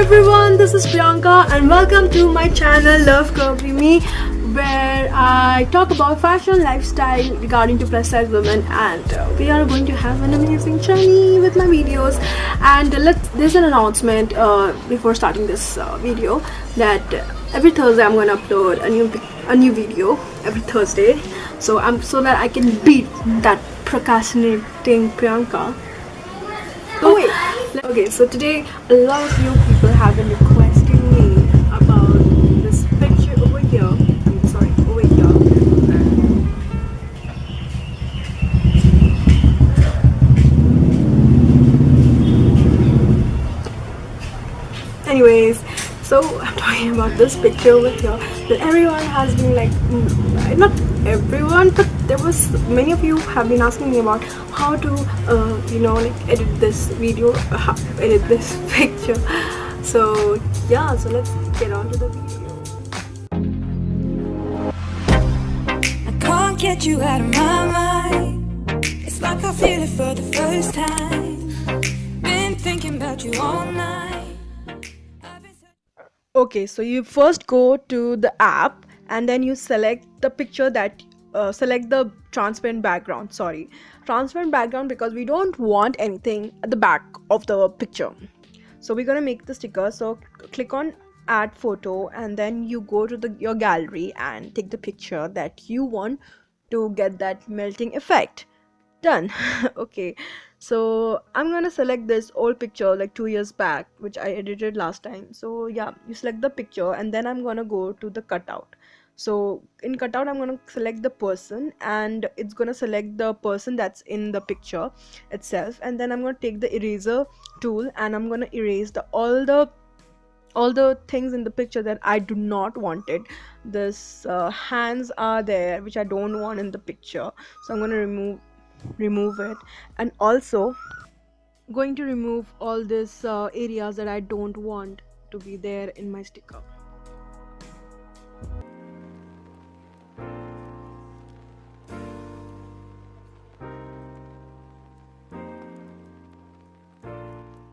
everyone, this is Priyanka and welcome to my channel Love Curvy Me, where I talk about fashion, lifestyle regarding to plus size women, and we are going to have an amazing journey with my videos. And there's an announcement before starting this video that every Thursday I'm going to upload a new video every Thursday, so that I can beat that procrastinating Priyanka. Oh wait. Okay, so today a lot of you people have been requesting me about this picture over here. Sorry, over here. Anyways, so I'm talking about this picture over here that everyone has been like, not everyone, but there was many of you have been asking me about how to like edit this video, edit this picture. So yeah, so let's get on to the video. I can't get you out of my mind. It's like I feel it for the first time. Been thinking about you all night. Okay, so you first go to the app and then you select the picture that select the transparent background. Sorry, transparent background, because we don't want anything at the back of the picture. So we're gonna make the sticker. So click on add photo and then you go to your gallery and take the picture that you want to get that melting effect. Done. Okay, so I'm gonna select this old picture like 2 years back, which I edited last time. So yeah, you select the picture and then I'm gonna go to the cutout. So in cutout I'm gonna select the person and it's gonna select the person that's in the picture itself, and then I'm gonna take the eraser tool and I'm gonna erase all the things in the picture that I do not want it. This hands are there which I don't want in the picture, so I'm gonna remove it, and also going to remove all these areas that I don't want to be there in my sticker.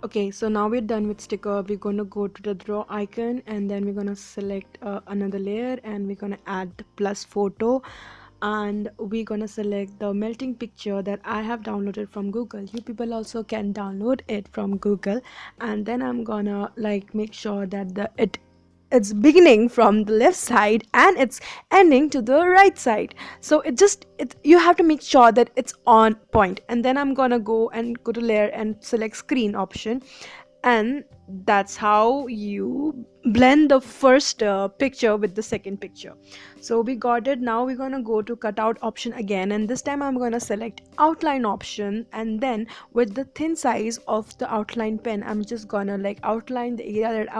Okay, so now we're done with sticker. We're going to go to the draw icon and then we're going to select another layer and we're going to add the plus photo, and we're gonna select the melting picture that I have downloaded from Google. You people also can download it from Google, and then I'm gonna like make sure that it's beginning from the left side and it's ending to the right side. So you have to make sure that it's on point, and then I'm gonna go to layer and select screen option, and that's how you blend the first picture with the second picture. So we got it. Now we're gonna go to cutout option again, and this time I'm gonna select outline option, and then with the thin size of the outline pen I'm just gonna like outline the area that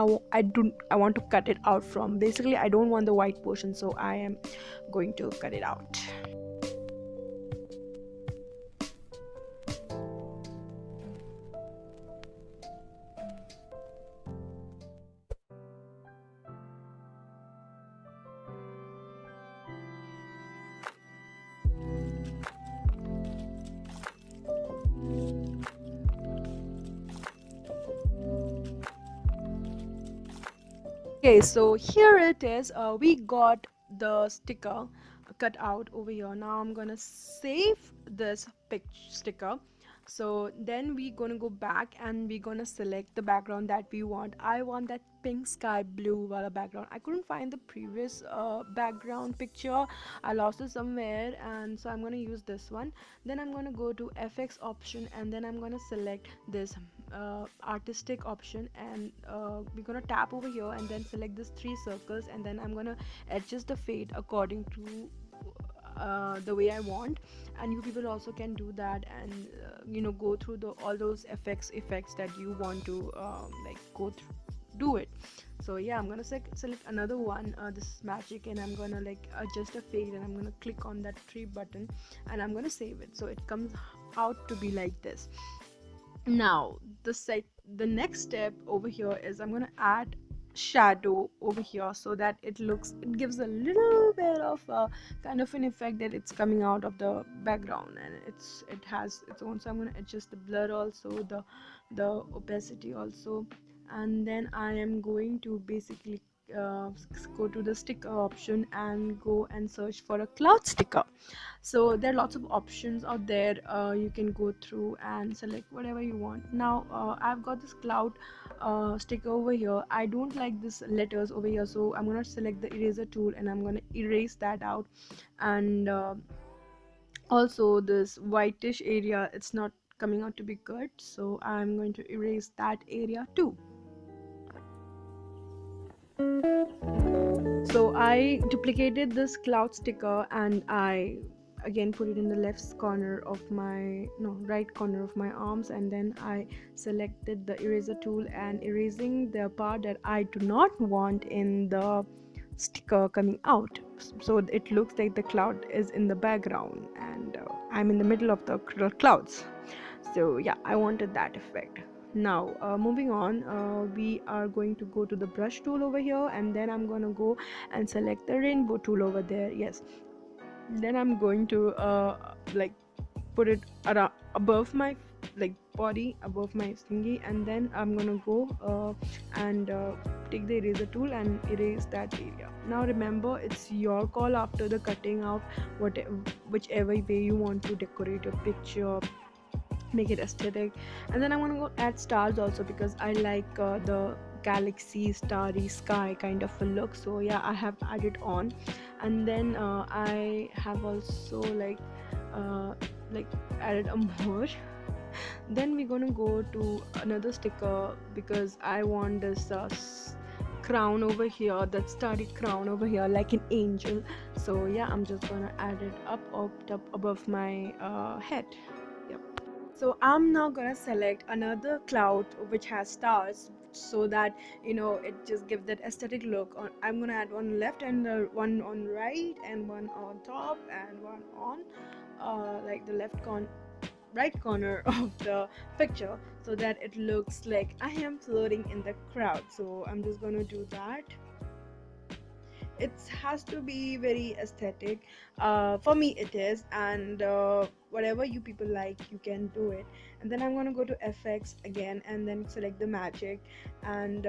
I want to cut it out from. Basically I don't want the white portion, so I am going to cut it out. Okay, so here it is. We got the sticker cut out over here. Now I'm gonna save this sticker. So then we're gonna go back and we're gonna select the background that we want. I want that pink sky blue wala background. I couldn't find the previous background picture. I lost it somewhere, and so I'm gonna use this one. Then I'm gonna go to FX option and then I'm gonna select this artistic option, and we're gonna tap over here and then select this 3 circles, and then I'm gonna adjust the fade according to the way I want. And you people also can do that, and go through all those effects that you want to like go through, do it. So yeah, I'm gonna select another one. This is magic, and I'm gonna like adjust a fade, and I'm gonna click on that 3 button and I'm gonna save it, so it comes out to be like this. Now the next step over here is I'm gonna add shadow over here so that it gives a little bit of kind of an effect that it's coming out of the background, and it has its own. So I'm going to adjust the blur also, the opacity also, and then I am going to basically go to the sticker option and go and search for a cloud sticker. So there are lots of options out there. You can go through and select whatever you want. Now I've got this cloud sticker over here. I don't like this letters over here, so I'm gonna select the eraser tool and I'm gonna erase that out. And also this whitish area, it's not coming out to be good, so I'm going to erase that area too. So I duplicated this cloud sticker and I again put it in the left corner of my right corner of my arms, and then I selected the eraser tool and erasing the part that I do not want in the sticker coming out, so it looks like the cloud is in the background and I'm in the middle of the clouds. So yeah, I wanted that effect. Now moving on, we are going to go to the brush tool over here, and then I'm gonna go and select the rainbow tool over there. Yes, then I'm going to like put it around above my body, above my thingy, and then I'm gonna go and take the eraser tool and erase that area. Now remember, it's your call after the cutting out, whichever way you want to decorate your picture, make it aesthetic. And then I want to go add stars also, because I like the galaxy starry sky kind of a look. So yeah, I have added on. And then I have also added a more. Then we're gonna go to another sticker, because I want this crown over here, that starry crown over here, like an angel. So yeah, I'm just gonna add it up above my head. Yep. So I'm now gonna select another cloud which has stars, so that it just gives that aesthetic look. I'm gonna add one left and one on right, and one on top, and one on like the right corner of the picture, so that it looks like I am floating in the crowd. So I'm just gonna do that. It has to be very aesthetic. For me it is, and whatever you people like, you can do it. And then I'm going to go to FX again and then select the magic, and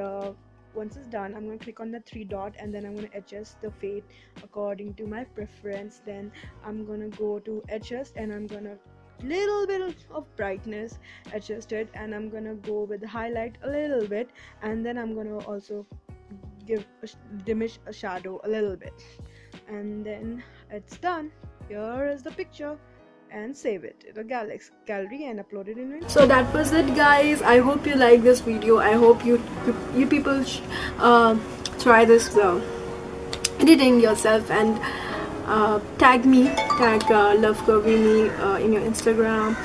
once it's done, I'm going to click on the three dot, and then I'm going to adjust the fade according to my preference. Then I'm going to go to adjust, and I'm going to little bit of brightness adjust it, and I'm gonna go with the highlight a little bit, and then I'm gonna also diminish a shadow a little bit, and then it's done. Here is the picture, and save it in a gallery and upload it in it. So that was it, guys. I hope you like this video. I hope you people try this editing yourself, and tag love curvy me in your Instagram,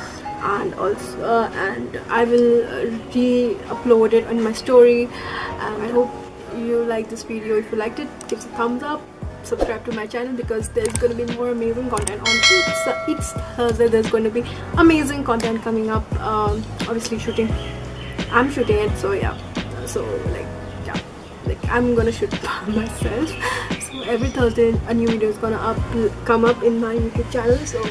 and also and I will re-upload it on my story. And I hope you like this video. If you liked it, give us a thumbs up, subscribe to my channel, because there's going to be more amazing content on each Thursday. There's going to be amazing content coming up. Obviously I'm shooting it, so yeah, so I'm gonna shoot by myself. So every Thursday a new video is gonna come up in my YouTube channel. So